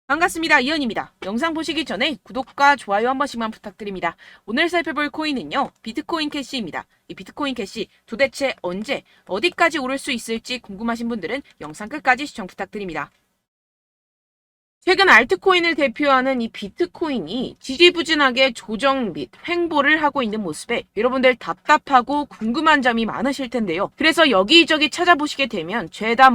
반갑습니다. 이현입니다. 영상 보시기 전에 구독과 좋아요 한 번씩만 부탁드립니다. 오늘 살펴볼 코인은요, 비트코인 캐시입니다. 이 비트코인 캐시 도대체 언제, 어디까지 오를 수 있을지 궁금하신 분들은 영상 끝까지 시청 부탁드립니다. 최근 알트코인을 대표하는 이 비트코인이 지지부진하게 조정 및 횡보를 하고 있는 모습에 여러분들 답답하고 궁금한 점이 많으실 텐데요. 그래서 여기저기 찾아보시게 되면 죄다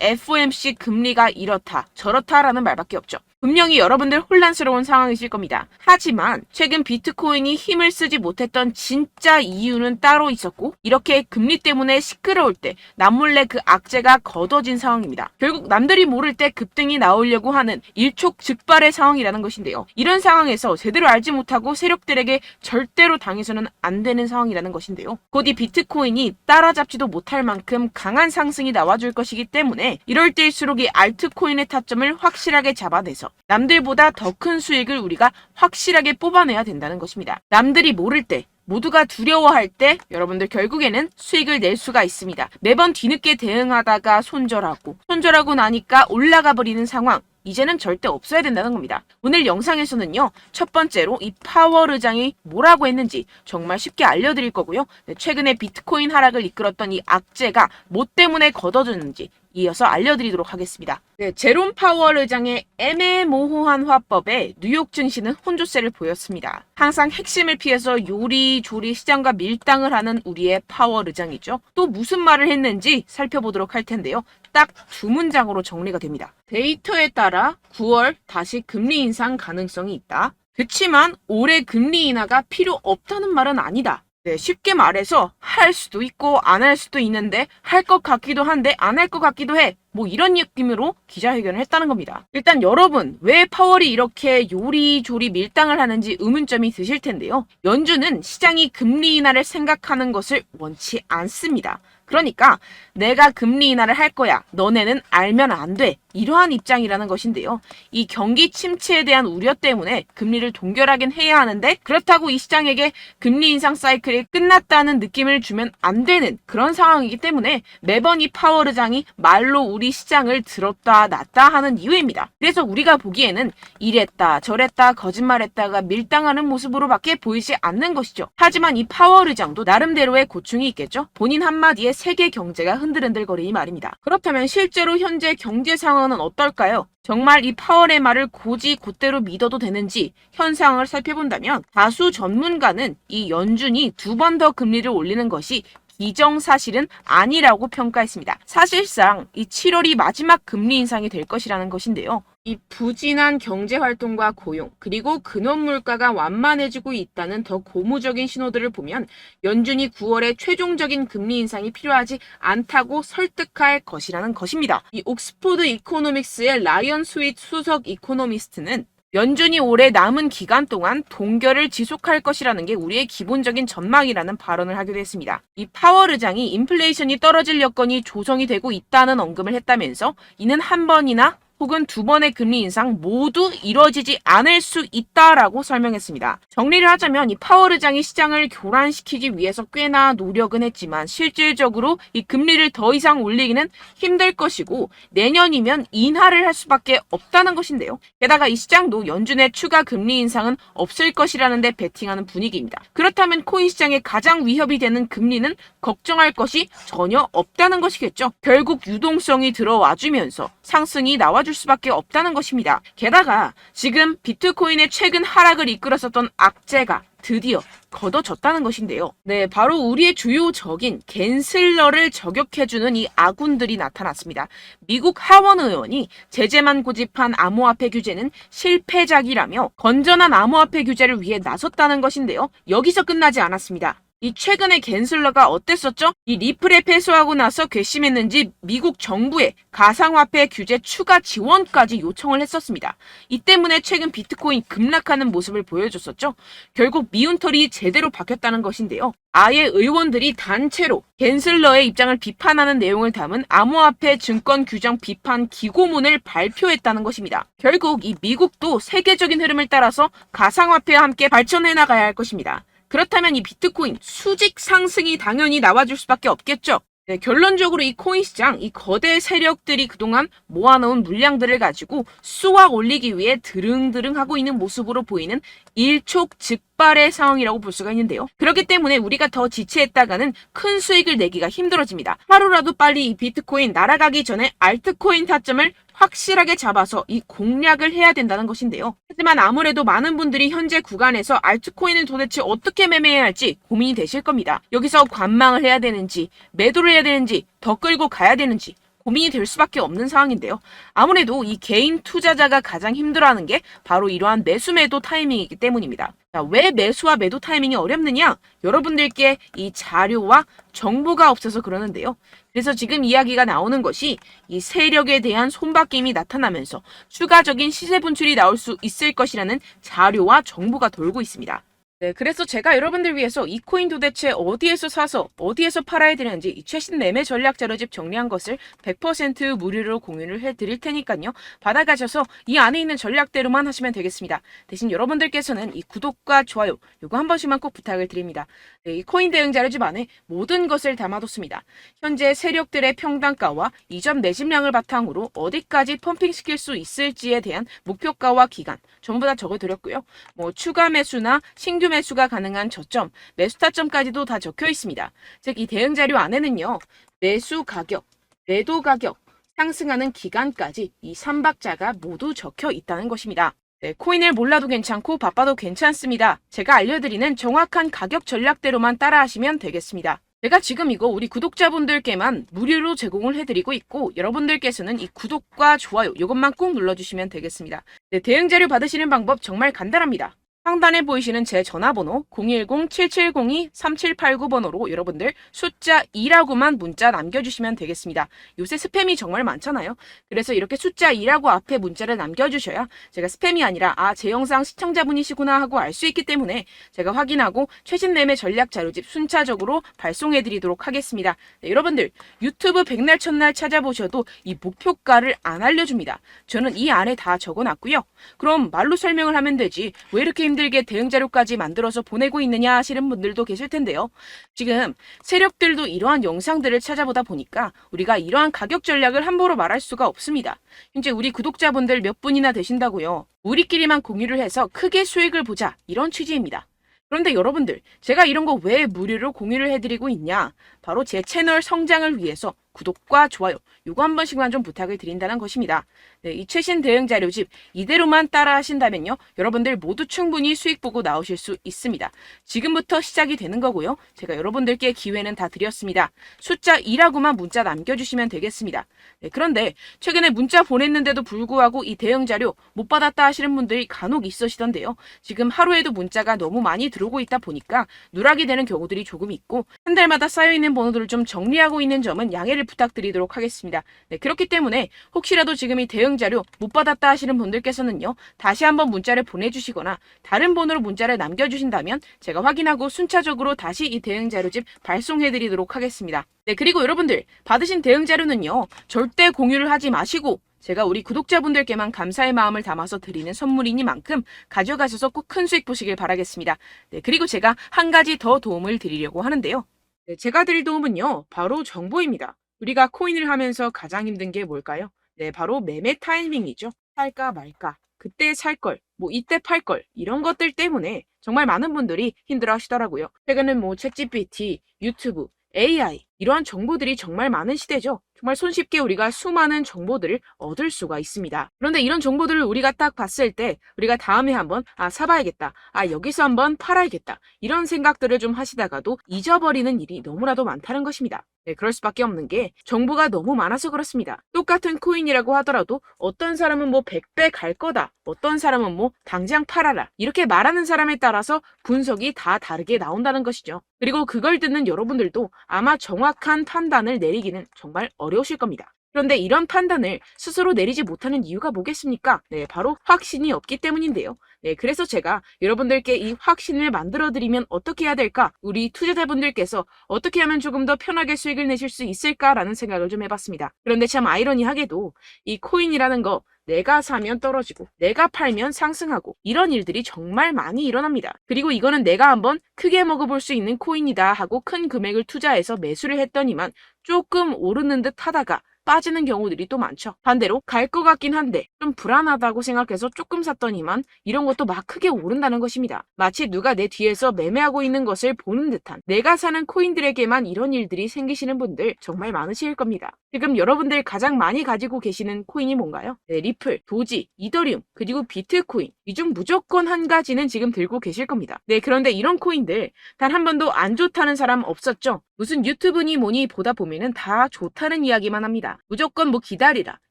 FOMC 금리가 이렇다 저렇다라는 말밖에 없죠. 분명히 여러분들 혼란스러운 상황이실 겁니다. 하지만 최근 비트코인이 힘을 쓰지 못했던 진짜 이유는 따로 있었고, 이렇게 금리 때문에 시끄러울 때 남몰래 그 악재가 걷어진 상황입니다. 결국 남들이 모를 때 급등이 나오려고 하는 일촉즉발의 상황이라는 것인데요. 이런 상황에서 제대로 알지 못하고 세력들에게 절대로 당해서는 안 되는 상황이라는 것인데요. 곧 이 비트코인이 따라잡지도 못할 만큼 강한 상승이 나와줄 것이기 때문에 이럴 때일수록 이 알트코인의 타점을 확실하게 잡아내서 남들보다 더 큰 수익을 우리가 확실하게 뽑아내야 된다는 것입니다. 남들이 모를 때, 모두가 두려워할 때 여러분들 결국에는 수익을 낼 수가 있습니다. 매번 뒤늦게 대응하다가 손절하고 나니까 올라가 버리는 상황, 이제는 절대 없어야 된다는 겁니다. 오늘 영상에서는요, 첫 번째로 이 파월 의장이 뭐라고 했는지 정말 쉽게 알려드릴 거고요. 최근에 비트코인 하락을 이끌었던 이 악재가 뭐 때문에 걷어졌는지 이어서 알려드리도록 하겠습니다. 제롬 파월 의장의 애매모호한 화법에 뉴욕 증시는 혼조세를 보였습니다. 항상 핵심을 피해서 요리조리 시장과 밀당을 하는 우리의 파월 의장이죠. 또 무슨 말을 했는지 살펴보도록 할 텐데요. 딱 두 문장으로 정리가 됩니다. 데이터에 따라 9월 다시 금리 인상 가능성이 있다. 그치만 올해 금리 인하가 필요 없다는 말은 아니다. 쉽게 말해서 할 수도 있고 안 할 수도 있는데 할 것 같기도 한데 안 할 것 같기도 해. 이런 느낌으로 기자회견을 했다는 겁니다. 일단 여러분, 왜 파월이 이렇게 요리조리 밀당을 하는지 의문점이 드실 텐데요. 연준은 시장이 금리 인하를 생각하는 것을 원치 않습니다. 그러니까 내가 금리 인하를 할 거야. 너네는 알면 안 돼. 이러한 입장이라는 것인데요. 이 경기 침체에 대한 우려 때문에 금리를 동결하긴 해야 하는데, 그렇다고 이 시장에게 금리 인상 사이클이 끝났다는 느낌을 주면 안 되는 그런 상황이기 때문에 매번 이 파월 의장이 말로 우리 시장을 들었다 놨다 하는 이유입니다. 그래서 우리가 보기에는 이랬다 저랬다 거짓말했다가 밀당하는 모습으로밖에 보이지 않는 것이죠. 하지만 이 파월 의장도 나름대로의 고충이 있겠죠. 본인 한마디에 세계 경제가 흔들흔들거리니 말입니다. 그렇다면 실제로 현재 경제 상황은 어떨까요? 정말 이 파월의 말을 고지 곧대로 믿어도 되는지 현 상황을 살펴본다면, 다수 전문가는 이 연준이 두 번 더 금리를 올리는 것이 기정사실은 아니라고 평가했습니다. 사실상 이 7월이 마지막 금리 인상이 될 것이라는 것인데요. 이 부진한 경제활동과 고용, 그리고 근원 물가가 완만해지고 있다는 더 고무적인 신호들을 보면 연준이 9월에 최종적인 금리 인상이 필요하지 않다고 설득할 것이라는 것입니다. 이 옥스포드 이코노믹스의 라이언 스윗 수석 이코노미스트는 연준이 올해 남은 기간 동안 동결을 지속할 것이라는 게 우리의 기본적인 전망이라는 발언을 하기도 했습니다. 이 파월 의장이 인플레이션이 떨어질 여건이 조성이 되고 있다는 언급을 했다면서 이는 한 번이나 혹은 두 번의 금리 인상 모두 이뤄지지 않을 수 있다라고 설명했습니다. 정리를 하자면 이 파월 의장이 시장을 교란시키기 위해서 꽤나 노력은 했지만 실질적으로 이 금리를 더 이상 올리기는 힘들 것이고 내년이면 인하를 할 수밖에 없다는 것인데요. 게다가 이 시장도 연준의 추가 금리 인상은 없을 것이라는 데 베팅하는 분위기입니다. 그렇다면 코인 시장에 가장 위협이 되는 금리는 걱정할 것이 전혀 없다는 것이겠죠. 결국 유동성이 들어와주면서 상승이 나와줄 수밖에 없다는 것입니다. 게다가 지금 비트코인의 최근 하락을 이끌었었던 악재가 드디어 걷어졌다는 것인데요. 바로 우리의 주요 적인 갠슬러를 저격해주는 이 아군들이 나타났습니다. 미국 하원 의원이 제재만 고집한 암호화폐 규제는 실패작이라며 건전한 암호화폐 규제를 위해 나섰다는 것인데요. 여기서 끝나지 않았습니다. 이 최근에 갠슬러가 어땠었죠? 이 리플에 패소하고 나서 괘씸했는지 미국 정부에 가상화폐 규제 추가 지원까지 요청을 했었습니다. 이 때문에 최근 비트코인 급락하는 모습을 보여줬었죠. 결국 미운 털이 제대로 박혔다는 것인데요. 아예 의원들이 단체로 갠슬러의 입장을 비판하는 내용을 담은 암호화폐 증권 규정 비판 기고문을 발표했다는 것입니다. 결국 이 미국도 세계적인 흐름을 따라서 가상화폐와 함께 발전해 나가야 할 것입니다. 그렇다면 이 비트코인 수직 상승이 당연히 나와줄 수밖에 없겠죠. 네, 결론적으로 이 코인 시장, 이 거대 세력들이 그동안 모아놓은 물량들을 가지고 수확 올리기 위해 드릉드릉 하고 있는 모습으로 보이는 일촉즉발의 상황이라고 볼 수가 있는데요. 그렇기 때문에 우리가 더 지체했다가는 큰 수익을 내기가 힘들어집니다. 하루라도 빨리 이 비트코인 날아가기 전에 알트코인 타점을 확실하게 잡아서 이 공략을 해야 된다는 것인데요. 하지만 아무래도 많은 분들이 현재 구간에서 알트코인을 도대체 어떻게 매매해야 할지 고민이 되실 겁니다. 여기서 관망을 해야 되는지, 매도를 해야 되는지, 더 끌고 가야 되는지 고민이 될 수밖에 없는 상황인데요. 아무래도 이 개인 투자자가 가장 힘들어하는 게 바로 이러한 매수 매도 타이밍이기 때문입니다. 자, 왜 매수와 매도 타이밍이 어렵느냐? 여러분들께 이 자료와 정보가 없어서 그러는데요. 그래서 지금 이야기가 나오는 것이 이 세력에 대한 손바뀜이 나타나면서 추가적인 시세 분출이 나올 수 있을 것이라는 자료와 정보가 돌고 있습니다. 네, 그래서 제가 여러분들 위해서 이 코인 도대체 어디에서 사서 어디에서 팔아야 되는지 이 최신 매매 전략 자료집 정리한 것을 100% 무료로 공유를 해드릴 테니까요. 받아가셔서 이 안에 있는 전략대로만 하시면 되겠습니다. 대신 여러분들께서는 이 구독과 좋아요 요거 한 번씩만 꼭 부탁을 드립니다. 네, 이 코인 대응 자료집 안에 모든 것을 담아뒀습니다. 현재 세력들의 평단가와 이전 매집량을 바탕으로 어디까지 펌핑시킬 수 있을지에 대한 목표가와 기간 전부 다 적어드렸고요. 뭐 추가 매수나 신규 매수가 가능한 저점, 매수 타점까지도 다 적혀 있습니다. 즉, 이 대응 자료 안에는요, 매수 가격, 매도 가격, 상승하는 기간까지 이 3박자가 모두 적혀 있다는 것입니다. 네, 코인을 몰라도 괜찮고 바빠도 괜찮습니다. 제가 알려드리는 정확한 가격 전략대로만 따라하시면 되겠습니다. 제가 지금 이거 우리 구독자분들께만 무료로 제공을 해드리고 있고 여러분들께서는 이 구독과 좋아요 이것만 꼭 눌러주시면 되겠습니다. 네, 대응 자료 받으시는 방법 정말 간단합니다. 상단에 보이시는 제 전화번호 010-7702-3789번호로 여러분들 숫자 2라고만 문자 남겨주시면 되겠습니다. 요새 스팸이 정말 많잖아요. 그래서 이렇게 숫자 2라고 앞에 문자를 남겨주셔야 제가 스팸이 아니라 제 영상 시청자분이시구나 하고 알 수 있기 때문에 제가 확인하고 최신 매매 전략 자료집 순차적으로 발송해드리도록 하겠습니다. 네, 여러분들 유튜브 백날 첫날 찾아보셔도 이 목표가를 안 알려줍니다. 저는 이 안에 다 적어놨고요. 그럼 말로 설명을 하면 되지 왜 이렇게 힘들게 대응 자료까지 만들어서 보내고 있느냐 하시는 분들도 계실 텐데요. 지금 세력들도 이러한 영상들을 찾아보다 보니까 우리가 이러한 가격 전략을 함부로 말할 수가 없습니다. 현재 우리 구독자분들 몇 분이나 되신다고요. 우리끼리만 공유를 해서 크게 수익을 보자 이런 취지입니다. 그런데 여러분들 제가 이런 거 왜 무료로 공유를 해드리고 있냐? 바로 제 채널 성장을 위해서 구독과 좋아요 요거 한 번씩만 좀 부탁을 드린다는 것입니다. 네, 이 최신 대응 자료집 이대로만 따라 하신다면요. 여러분들 모두 충분히 수익 보고 나오실 수 있습니다. 지금부터 시작이 되는 거고요. 제가 여러분들께 기회는 다 드렸습니다. 숫자 2라고만 문자 남겨주시면 되겠습니다. 네, 그런데 최근에 문자 보냈는데도 불구하고 이 대응 자료 못 받았다 하시는 분들이 간혹 있으시던데요. 지금 하루에도 문자가 너무 많이 들어오고 있다 보니까 누락이 되는 경우들이 조금 있고 한 달마다 쌓여있는 번호들을 좀 정리하고 있는 점은 양해를 부탁드리도록 하겠습니다. 네, 그렇기 때문에 혹시라도 지금 이 대응 자료 못 받았다 하시는 분들께서는요. 다시 한번 문자를 보내주시거나 다른 번호로 문자를 남겨주신다면 제가 확인하고 순차적으로 다시 이 대응 자료집 발송해드리도록 하겠습니다. 네, 그리고 여러분들 받으신 대응 자료는요. 절대 공유를 하지 마시고 제가 우리 구독자분들께만 감사의 마음을 담아서 드리는 선물이니만큼 가져가셔서 꼭 큰 수익 보시길 바라겠습니다. 네, 그리고 제가 한 가지 더 도움을 드리려고 하는데요. 네, 제가 드릴 도움은요. 바로 정보입니다. 우리가 코인을 하면서 가장 힘든 게 뭘까요? 네, 바로 매매 타이밍이죠. 살까 말까, 그때 살 걸, 뭐 이때 팔 걸, 이런 것들 때문에 정말 많은 분들이 힘들어 하시더라고요. 최근엔 뭐 챗GPT, 유튜브, AI, 이러한 정보들이 정말 많은 시대죠. 정말 손쉽게 우리가 수많은 정보들을 얻을 수가 있습니다. 그런데 이런 정보들을 우리가 딱 봤을 때 우리가 다음에 한번 사봐야겠다. 여기서 한번 팔아야겠다. 이런 생각들을 좀 하시다가도 잊어버리는 일이 너무나도 많다는 것입니다. 네, 그럴 수밖에 없는 게 정보가 너무 많아서 그렇습니다. 똑같은 코인이라고 하더라도 어떤 사람은 뭐 100배 갈 거다. 어떤 사람은 뭐 당장 팔아라. 이렇게 말하는 사람에 따라서 분석이 다 다르게 나온다는 것이죠. 그리고 그걸 듣는 여러분들도 아마 정확한 판단을 내리기는 정말 어려우실 겁니다. 그런데 이런 판단을 스스로 내리지 못하는 이유가 뭐겠습니까? 네, 바로 확신이 없기 때문인데요. 네, 그래서 제가 여러분들께 이 확신을 만들어드리면 어떻게 해야 될까? 우리 투자자분들께서 어떻게 하면 조금 더 편하게 수익을 내실 수 있을까라는 생각을 좀 해봤습니다. 그런데 참 아이러니하게도 이 코인이라는 거 내가 사면 떨어지고 내가 팔면 상승하고 이런 일들이 정말 많이 일어납니다. 그리고 이거는 내가 한번 크게 먹어볼 수 있는 코인이다 하고 큰 금액을 투자해서 매수를 했더니만 조금 오르는 듯 하다가 빠지는 경우들이 또 많죠. 반대로 갈 것 같긴 한데 좀 불안하다고 생각해서 조금 샀더니만 이런 것도 막 크게 오른다는 것입니다. 마치 누가 내 뒤에서 매매하고 있는 것을 보는 듯한, 내가 사는 코인들에게만 이런 일들이 생기시는 분들 정말 많으실 겁니다. 지금 여러분들 가장 많이 가지고 계시는 코인이 뭔가요? 네, 리플, 도지, 이더리움, 그리고 비트코인. 이 중 무조건 한 가지는 지금 들고 계실 겁니다. 네, 그런데 이런 코인들 단 한 번도 안 좋다는 사람 없었죠? 무슨 유튜브니 뭐니 보다 보면은 다 좋다는 이야기만 합니다. 무조건 뭐 기다리라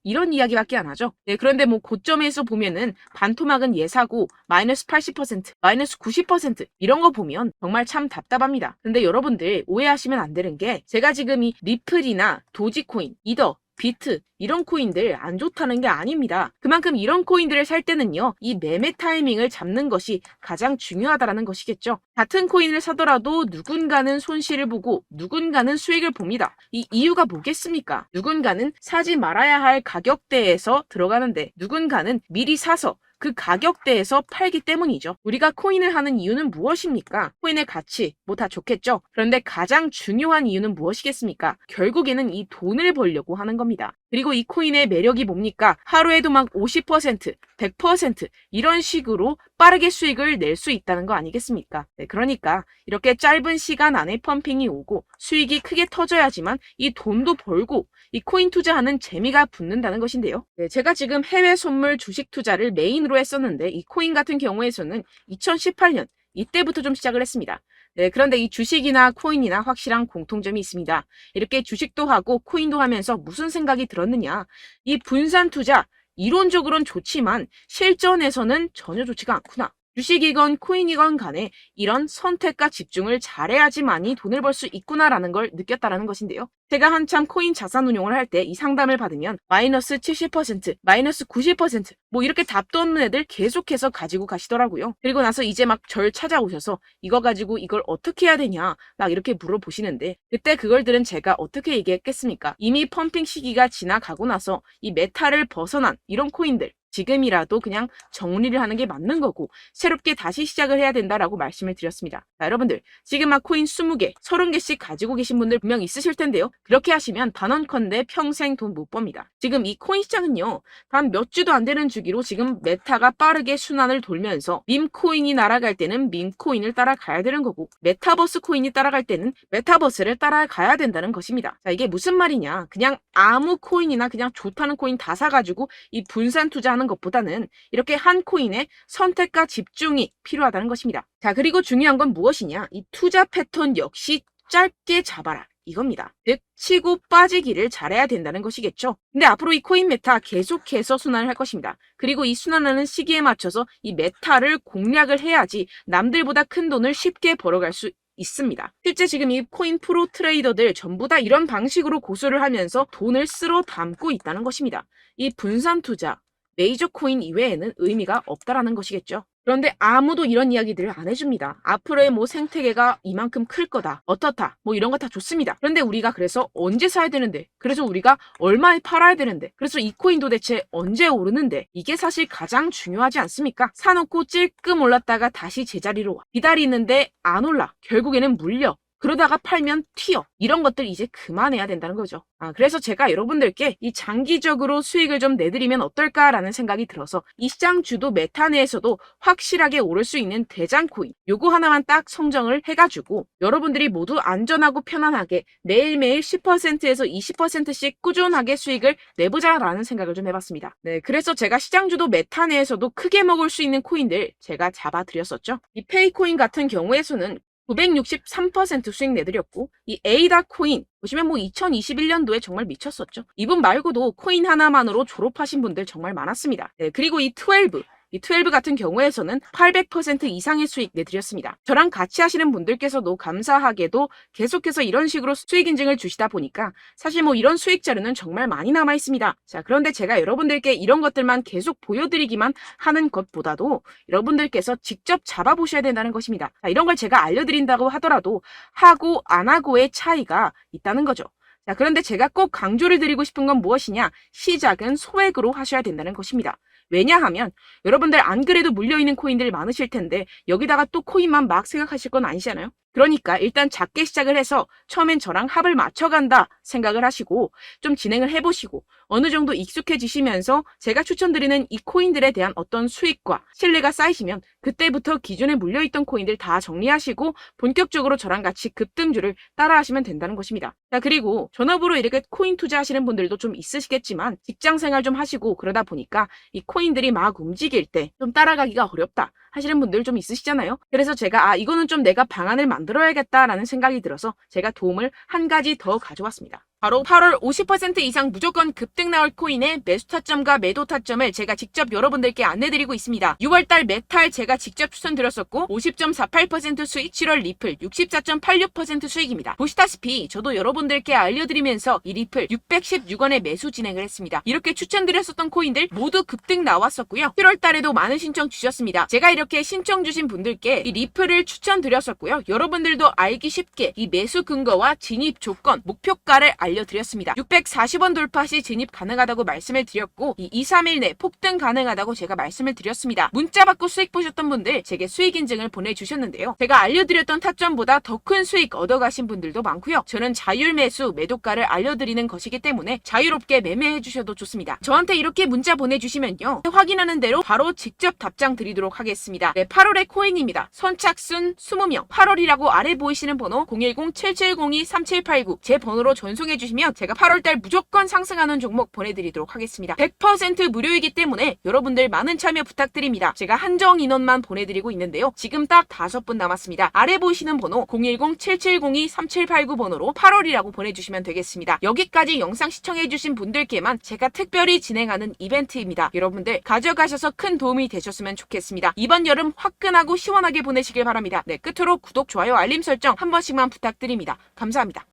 이런 이야기밖에 안 하죠. 네, 그런데 뭐 고점에서 보면은 반토막은 예사고 마이너스 80%, 마이너스 90% 이런 거 보면 정말 참 답답합니다. 근데 여러분들 오해하시면 안 되는 게, 제가 지금 이 리플이나 도지코인, 이더, 비트 이런 코인들 안 좋다는 게 아닙니다. 그만큼 이런 코인들을 살 때는요, 이 매매 타이밍을 잡는 것이 가장 중요하다는 것이겠죠. 같은 코인을 사더라도 누군가는 손실을 보고 누군가는 수익을 봅니다. 이 이유가 뭐겠습니까? 누군가는 사지 말아야 할 가격대에서 들어가는데 누군가는 미리 사서 그 가격대에서 팔기 때문이죠. 우리가 코인을 하는 이유는 무엇입니까? 코인의 가치, 뭐 다 좋겠죠. 그런데 가장 중요한 이유는 무엇이겠습니까? 결국에는 이 돈을 벌려고 하는 겁니다. 그리고 이 코인의 매력이 뭡니까? 하루에도 막 50%, 100% 이런 식으로 빠르게 수익을 낼 수 있다는 거 아니겠습니까? 네, 그러니까 이렇게 짧은 시간 안에 펌핑이 오고 수익이 크게 터져야지만 이 돈도 벌고 이 코인 투자하는 재미가 붙는다는 것인데요. 네, 제가 지금 해외 선물 주식 투자를 메인으로 했었는데 이 코인 같은 경우에서는 2018년 이때부터 좀 시작을 했습니다. 네, 그런데 이 주식이나 코인이나 확실한 공통점이 있습니다. 이렇게 주식도 하고 코인도 하면서 무슨 생각이 들었느냐. 이 분산 투자, 이론적으로는 좋지만 실전에서는 전혀 좋지가 않구나. 주식이건 코인이건 간에 이런 선택과 집중을 잘해야지만이 돈을 벌 수 있구나라는 걸 느꼈다라는 것인데요. 제가 한참 코인 자산 운용을 할 때 이 상담을 받으면 마이너스 70%, 마이너스 90%, 뭐 이렇게 답도 없는 애들 계속해서 가지고 가시더라고요. 그리고 나서 이제 막 절 찾아오셔서 이거 가지고 이걸 어떻게 해야 되냐 막 이렇게 물어보시는데, 그때 그걸 들은 제가 어떻게 얘기했겠습니까? 이미 펌핑 시기가 지나가고 나서 이 메타를 벗어난 이런 코인들, 지금이라도 그냥 정리를 하는 게 맞는 거고 새롭게 다시 시작을 해야 된다라고 말씀을 드렸습니다. 자, 여러분들 지금 막 코인 20개, 30개씩 가지고 계신 분들 분명 있으실 텐데요. 그렇게 하시면 단언컨대 평생 돈 못 법니다. 지금 이 코인 시장은요, 단 몇 주도 안 되는 주기로 지금 메타가 빠르게 순환을 돌면서 밈코인이 날아갈 때는 밈코인을 따라가야 되는 거고 메타버스 코인이 따라갈 때는 메타버스를 따라가야 된다는 것입니다. 자, 이게 무슨 말이냐. 그냥 아무 코인이나 그냥 좋다는 코인 다 사가지고 이 분산 투자하는 것보다는 이렇게 한 코인에 선택과 집중이 필요하다는 것입니다. 자, 그리고 중요한 건 무엇이냐? 이 투자 패턴 역시 짧게 잡아라 이겁니다. 즉 치고 빠지기를 잘해야 된다는 것이겠죠. 근데 앞으로 이 코인 메타 계속해서 순환을 할 것입니다. 그리고 이 순환하는 시기에 맞춰서 이 메타를 공략을 해야지 남들보다 큰 돈을 쉽게 벌어갈 수 있습니다. 실제 지금 이 코인 프로 트레이더들 전부 다 이런 방식으로 고수를 하면서 돈을 쓸어 담고 있다는 것입니다. 이 분산 투자, 메이저 코인 이외에는 의미가 없다라는 것이겠죠. 그런데 아무도 이런 이야기들을 안 해줍니다. 앞으로의 뭐 생태계가 이만큼 클 거다, 어떻다, 뭐 이런 거 다 좋습니다. 그런데 우리가 그래서 언제 사야 되는데, 그래서 우리가 얼마에 팔아야 되는데, 그래서 이 코인 도대체 언제 오르는데, 이게 사실 가장 중요하지 않습니까? 사놓고 찔끔 올랐다가 다시 제자리로 와. 기다리는데 안 올라. 결국에는 물려. 그러다가 팔면 튀어. 이런 것들 이제 그만해야 된다는 거죠. 그래서 제가 여러분들께 이 장기적으로 수익을 좀 내드리면 어떨까라는 생각이 들어서 이 시장 주도 메타 내에서도 확실하게 오를 수 있는 대장 코인 요거 하나만 딱 선정을 해가지고 여러분들이 모두 안전하고 편안하게 매일매일 10%에서 20%씩 꾸준하게 수익을 내보자라는 생각을 좀 해봤습니다. 네, 그래서 제가 시장 주도 메타 내에서도 크게 먹을 수 있는 코인들 제가 잡아드렸었죠. 이 페이코인 같은 경우에서는 963% 수익 내드렸고, 이 에이다 코인 보시면 뭐 2021년도에 정말 미쳤었죠. 이분 말고도 코인 하나만으로 졸업하신 분들 정말 많았습니다. 네, 그리고 이 12 같은 경우에서는 800% 이상의 수익 내드렸습니다. 저랑 같이 하시는 분들께서도 감사하게도 계속해서 이런 식으로 수익 인증을 주시다 보니까 사실 뭐 이런 수익 자료는 정말 많이 남아 있습니다. 자, 그런데 제가 여러분들께 이런 것들만 계속 보여드리기만 하는 것보다도 여러분들께서 직접 잡아보셔야 된다는 것입니다. 자, 이런 걸 제가 알려드린다고 하더라도 하고 안 하고의 차이가 있다는 거죠. 자, 그런데 제가 꼭 강조를 드리고 싶은 건 무엇이냐? 시작은 소액으로 하셔야 된다는 것입니다. 왜냐하면 여러분들 안 그래도 물려있는 코인들 많으실 텐데 여기다가 또 코인만 막 생각하실 건 아니잖아요. 그러니까 일단 작게 시작을 해서 처음엔 저랑 합을 맞춰간다 생각을 하시고 좀 진행을 해보시고 어느 정도 익숙해지시면서 제가 추천드리는 이 코인들에 대한 어떤 수익과 신뢰가 쌓이시면 그때부터 기존에 물려있던 코인들 다 정리하시고 본격적으로 저랑 같이 급등주를 따라하시면 된다는 것입니다. 자, 그리고 전업으로 이렇게 코인 투자하시는 분들도 좀 있으시겠지만 직장생활 좀 하시고 그러다 보니까 이 코인들이 막 움직일 때 좀 따라가기가 어렵다 하시는 분들 좀 있으시잖아요. 그래서 제가 이거는 좀 내가 방안을 만들어야겠다라는 생각이 들어서 제가 도움을 한 가지 더 가져왔습니다. 바로 8월 50% 이상 무조건 급등 나올 코인의 매수 타점과 매도 타점을 제가 직접 여러분들께 안내드리고 있습니다. 6월달 메탈 제가 직접 추천드렸었고 50.48% 수익, 7월 리플 64.86% 수익입니다. 보시다시피 저도 여러분들께 알려드리면서 이 리플 616원에 매수 진행을 했습니다. 이렇게 추천드렸었던 코인들 모두 급등 나왔었고요. 7월달에도 많은 신청 주셨습니다. 제가 이렇게 신청 주신 분들께 이 리플을 추천드렸었고요. 여러분들도 알기 쉽게 이 매수 근거와 진입 조건, 목표가를 알려드렸습니다. 640원 돌파 시 진입 가능하다고 말씀을 드렸고 이 2-3일 내 폭등 가능하다고 제가 말씀을 드렸습니다. 문자 받고 수익 보셨던 분들 제게 수익 인증을 보내주셨는데요. 제가 알려드렸던 타점보다 더 큰 수익 얻어가신 분들도 많고요. 저는 자율 매수 매도가를 알려드리는 것이기 때문에 자유롭게 매매해 주셔도 좋습니다. 저한테 이렇게 문자 보내주시면요. 확인하는 대로 바로 직접 답장 드리도록 하겠습니다. 네, 8월의 코인입니다. 선착순 20명 8월이라고 아래 보이시는 번호 010-7702-3789 제 번호로 전송해 주시면 제가 8월달 무조건 상승하는 종목 보내드리도록 하겠습니다. 100% 무료이기 때문에 여러분들 많은 참여 부탁드립니다. 제가 한정 인원만 보내드리고 있는데요. 지금 딱 5분 남았습니다. 아래 보이시는 번호 010-7702-3789 번호로 8월이라고 보내주시면 되겠습니다. 여기까지 영상 시청해주신 분들께만 제가 특별히 진행하는 이벤트입니다. 여러분들 가져가셔서 큰 도움이 되셨으면 좋겠습니다. 이번 여름 화끈하고 시원하게 보내시길 바랍니다. 네, 끝으로 구독, 좋아요, 알림 설정 한 번씩만 부탁드립니다. 감사합니다.